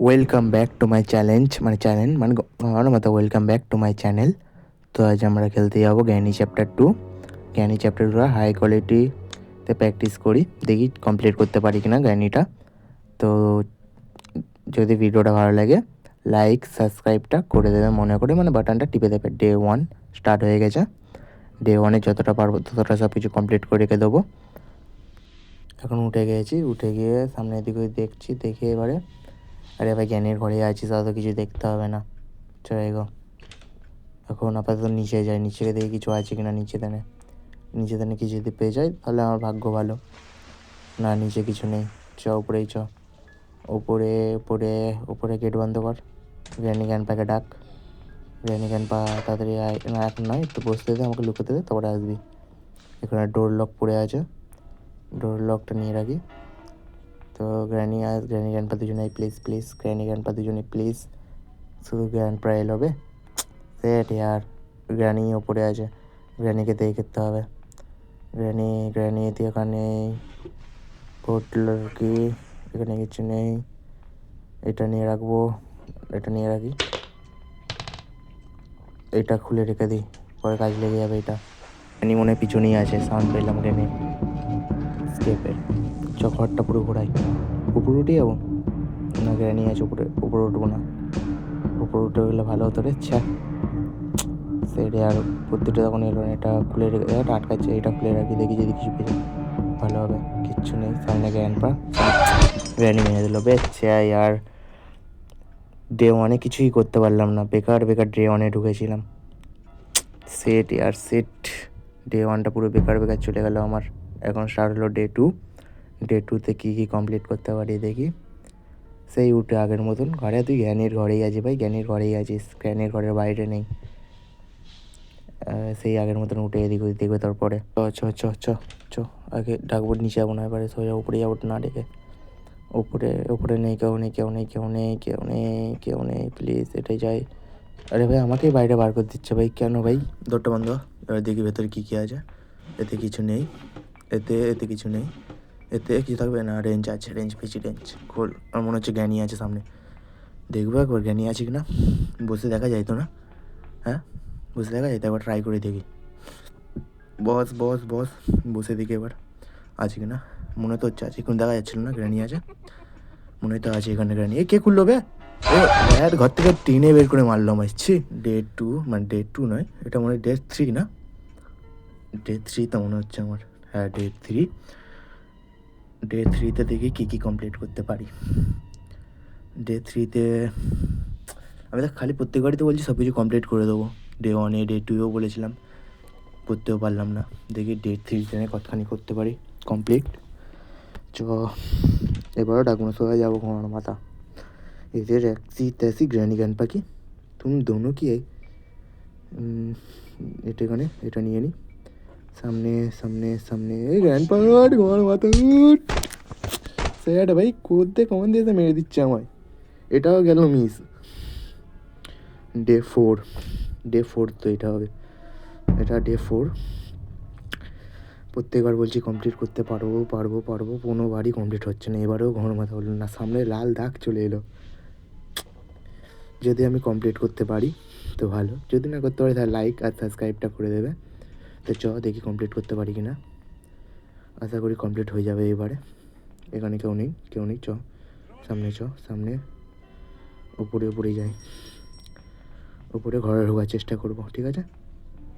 Welcome back to my welcome back to my channel. তো আজ আমরা খেলতে যাবো জ্ঞানী চ্যাপ্টার 2। জ্ঞানী চ্যাপ্টার 2 হাই কোয়ালিটিতে প্র্যাকটিস করি, দেখি কমপ্লিট করতে পারি কিনা জ্ঞানীটা। তো যদি ভিডিওটা ভালো লাগে লাইক সাবস্ক্রাইবটা করে দেবে মনে করে, বাটনটা টিপে দেবে। ডে 1 স্টার্ট হয়ে গেছে। ডে 1-এ যতটা পারবো ততটা সব কিছু কমপ্লিট করে রেখে দেবো। এখন উঠে গিয়েছি, উঠে গিয়ে সামনের দিকে দেখছি, দেখে এবারে আরে ভাই জ্ঞানের ঘরে আছিস, অত কিছু দেখতে হবে না, চলে গো। এখন আপাতত নিচে যাই, নিচে দেখি কিছু আছে কিনা। নিচে দানে কিছু যদি পেয়ে যাই তাহলে আমার ভাগ্য ভালো। না, নিচে কিছু নেই। উপরেই উপরে উপরে উপরে গেট বন্ধ কর। গ্র্যানি গ্র্যান্ডপাকে ডাক। গ্র্যানি গ্র্যান্ডপা তাড়াতাড়ি আয়। না এখন নয়, একটু বসতে দে, আমাকে লুকোতে দে, তারপরে আসবি। এখানে ডোর লক পড়ে আছে, ডোর লকটা নিয়ে রাখি। তো গ্র্যানি গ্র্যান্ডপা দুজনে প্লিজ গ্র্যানি গ্র্যান্ডপা দুজনে প্লিজ। শুধু গ্র্যান্ডপা এল হবে সেট ইয়ার। গ্র্যানি ওপরে আছে, গ্র্যানিকে দেখতে হবে। গ্র্যানি এখানে হোটেলের কি, এখানে কিছু নেই। এটা নিয়ে রাখবো, এটা নিয়ে রাখি, এটা খুলে রেখে দিই, পরে কাজ লেগে যাবে। এটা গ্র্যানি মনে পিছনেই আছে, সাউন্ড পেলাম গ্র্যানি স্কেপের। ঘরটা পুরো ঘোরাই, উপরে উঠে যাবো না? গ্র্যানি আছে উপরে উঠবো না, উপরে উঠে গেলে ভালো হতো রে। সেটা আর বুদ্ধিটা তখন এলো না। এটা খুলে রেখে, এটা আটকাচ্ছে, এটা খুলে রাখি, দেখি যদি কিছু পেয়ে ভালো হবে। কিচ্ছু নেই সামনে। গ্র্যানি মেরে দিল বেচ্ছে। আর ডে 1-এ কিছুই করতে পারলাম না, বেকার ডে 1-এ ঢুকেছিলাম। সেট ডে 1টা পুরো বেকার চলে গেল আমার। এখন স্টার্ট হলো ডে 2। ডে 2-তে কী কমপ্লিট করতে পারি দেখি। সেই উঠে আগের মতন ঘরে। তুই জ্ঞানীর ঘরেই আছিস ভাই, জ্ঞানীর ঘরেই আছিস, জ্ঞানীর ঘরের বাইরে নেই। সেই আগের মতন উঠে এদিক ওদিক দেখবে। তারপরে চ আগে ডাকবো, নিচে যাবো না, এবারে সোজা উপরে যাবো না ডেকে। উপরে নেই, কেউ নেই প্লিজ। এটাই যাই। আরে ভাই আমাকেই বাইরে বার করে দিচ্ছে ভাই, কেন ভাই? দরটা বন্ধ। এবার দেখি ভেতরে কী আছে। এতে কিছু নেই, এতে কিছু নেই। এতে কিছু থাকবে না। রেঞ্জ আছে, রেঞ্জ খোল। আমার মনে হচ্ছে জ্ঞানী আছে সামনে, দেখবো একবার জ্ঞানী আছে কিনা। বসে দেখা যায় তো না? হ্যাঁ বসে দেখা যায় তো, একবার ট্রাই করে দেখি। বস বসে দেখি এবার আছে কিনা। মনে তো হচ্ছে আছে, এখন দেখা যাচ্ছিল না। গ্র্যানি আছে মনে হয় তো, আছে এখানে গ্র্যানি। কে খুললো বে? ঘর থেকে টেনে বের করে মারলো আমায়। ডে 2 ডে 2 নয়, এটা মনে হয় ডে 3 না? ডে 3 তো মনে হচ্ছে আমার। হ্যাঁ ডে 3। ডে 3-তে দেখি কী কমপ্লিট করতে পারি। ডে 3-তে আমি তো খালি প্রত্যেকবারই তো বলছি সব কিছু কমপ্লিট করে দেবো। ডে 1-এ ডে 2-এও বলেছিলাম, করতেও পারলাম না। দেখি ডে 3-তে কতখানি করতে পারি কমপ্লিট। এবারও ডাকবো না, সোজা যাবো ঘুমানো মাথা। इधर ऐसी तैसी ग्रैनी ग्रैंडपा की तुम दोनों की है। এটা নিয়ে নিই। সামনে এই গ্র্যান্ডপা ঘুমানো মাথা। সেটা ভাই কোথা কমন দিয়েছে, মেরে দিচ্ছে আমায়। এটাও গেল মিস। ডে 4 তো এটা হবে। এটা ডে 4। প্রত্যেকবার বলছি কমপ্লিট করতে পারবো, কোনোবারই কমপ্লিট হচ্ছে না। এবারেও ঘর মাথা হলো না, সামনে লাল দাগ চলে এলো। যদি আমি কমপ্লিট করতে পারি তো ভালো, যদি না করতে পারি তাহলে লাইক আর সাবস্ক্রাইবটা করে দেবে। তো দেখি কমপ্লিট করতে পারি কি না। আশা করি কমপ্লিট হয়ে যাবে এবারে। এখানে কেউ নেই। সামনে উপরে যাই। উপরে ঘরে ঢোকার চেষ্টা করবো, ঠিক আছে?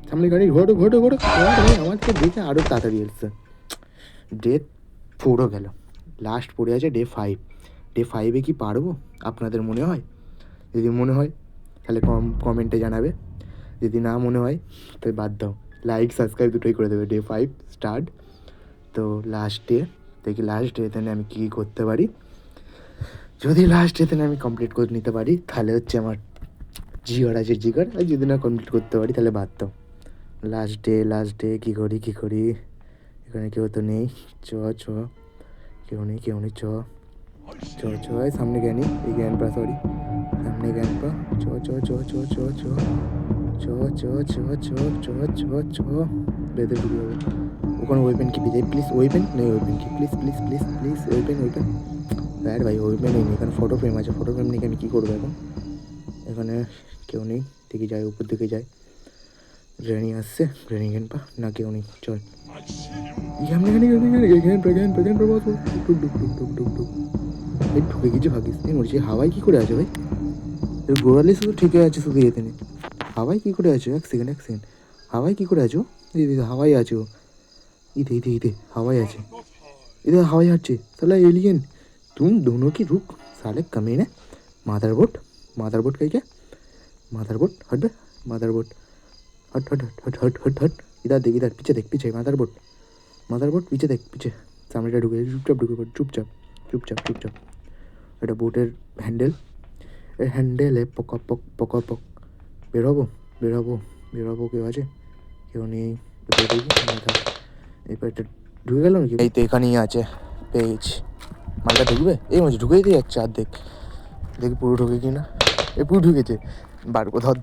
সামনে গাড়ি, ঘোটো আমাকে দেখে আরও তাড়াতাড়ি এসছে। ডে 4ও গেল, লাস্ট পড়ে আছে ডে 5। ডে 5-এ কি পারবো আপনাদের মনে হয়? যদি মনে হয় তাহলে কমেন্টে জানাবে, যদি না মনে হয় তাহলে বাদ দাও, লাইক সাবস্ক্রাইব দুটোই করে দেবে। Day 5 start. তো লাস্ট ডে দেখি, লাস্ট ডেতে আমি কী করতে পারি। যদি লাস্ট ডেতে আমি কমপ্লিট করে নিতে পারি তাহলে হচ্ছে আমার জিগার আছে জিগার, আর যদি না কমপ্লিট করতে পারি তাহলে বাদ দাও। লাস্ট ডে কী করি। এখানে কেউ তো নেই। কেউ নেই। সামনে জ্ঞানী, এই জ্ঞানপা, সরি সামনে জ্ঞানপা। বেঁধে ঢুকে যাবো। ওখানে ওয়েপেন কি পেয়ে যাই প্লিজ? ওয়েপেন নেই, ওয়েপেন কি প্লিজ? ওয়েপেন ব্যাড ভাই, ওই নেই, এখানে ফটো ফ্রেম আছে, ফটো ফ্রেম নিয়ে আমি কী করবো এখন? এখানে কেউ নেই, দেখি যাই উপর দিকে যাই। গ্র্যানি আসছে, গ্র্যানি এখানে পা না, কেউ নেই, চল ঢুকে গেছে ভাগিস নেই মরছি। হাওয়াই কী করে আছে ভাই? গোড়ালি শুধু ঠিকই আছে, শুধু এতে নেই। হাওয়াই কী করে আছো? এক সেকেন্ড, হাওয়াই কী করে আছো? দিদি হাওয়াই আছো, ইতে হাওয়াই আছে, इधर हवाई हटছে साला एलियन। तुम दोनों की रुक साले कमीने। मादरबोर्ड कहीं क्या? मादरबोर्ड हट बे, मादरबोर्ड हट हट हट हट हट हट। इधर देख, इधर पीछे मादरबोर्ड पीछे देख, पीछे सामने ढुके, चुपचाप चुपचाप। এটা বোটের হ্যান্ডেল, এর হ্যান্ডেলে পক বেরোবো। কেউ আছে? কেউ নেই। এই পাইটা ঢুকে গেল নাকি? এই তো এখানেই আছে পেজ। মালটা ঢুকবে? এই মাঝে ঢুকেই দিয়ে যাচ্ছে অর্ধেক। দেখি পুরো ঢুকে কি না। এ পুরো ঢুকেছে। বাড়বো, ধর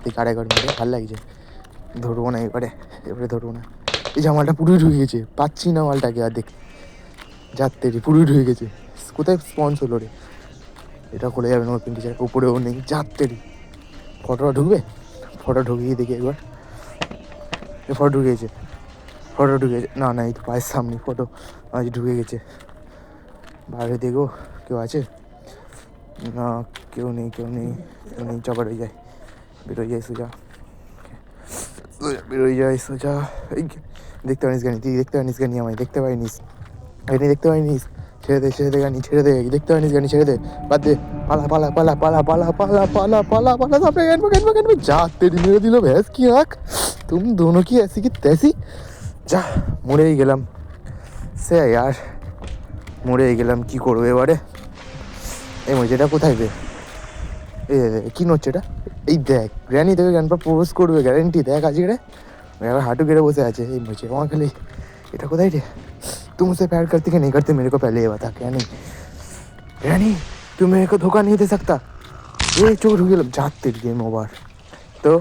দেখি আরেকবার মেরে, ভালো লাগছে। ধরবো না এবারে ধরবো না। এই জামালটা পুরোই ঢুকে গেছে, পাচ্ছি না মালটাকে আর দেখ। যাতে পুরোই ঢুকে গেছে। কোথায় স্পঞ্জ হলো রে? এটা খুলে যাবে না, পিন্টি চার উপরেও নেই, যাতে ফটোটা ঢুকবে। ফটো ঢুকিয়ে দেখি একবার। এ ফটো ঢুকে গেছে না, এই তো পায়ের সামনে ফটো আজ ঢুকে গেছে। বাইরে দেখো কেউ আছে না, কেউ নেই। বেরোয় যায় সোজা। এই দেখতে পারিস গানি, তুই দেখতে পারিস গানি, আমায় দেখতে পারিনিস। ছেড়ে দে গানি, ছেড়ে দে। দেখতে পারিস গানি, ছেড়ে দে, বাদ দে। পালা সামনে গান যা তেরি মেরে দিল ভ্যাস কি আঁক। तुम दोनों की ऐसी की तैसी। যা মরেই গেলাম সে আর, মরেই গেলাম, কি করবো এবারে? এই মজেটা কোথায় বে? কি নচ্ছে এটা? এই দেখ, গ্র্যানি থেকে গান পা প্রপোজ করবে গ্যারেন্টি। দেখ আজকে রে এবার হাঁটু গেড়ে বসে আছে। এই মজে আমার খালি এটা কোথায় রে? तुम उसे प्यार करती कि नहीं करती मेरे को पहले ये बता। क्या नहीं ग्रैनी, तू मेरे को धोखा नहीं दे सकता। ये চোখ ঢুকে গেলাম, যাতে গেম ওভার। তো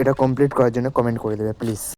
এটা কমপ্লিট করার জন্য কমেন্ট করে দেবে প্লিজ।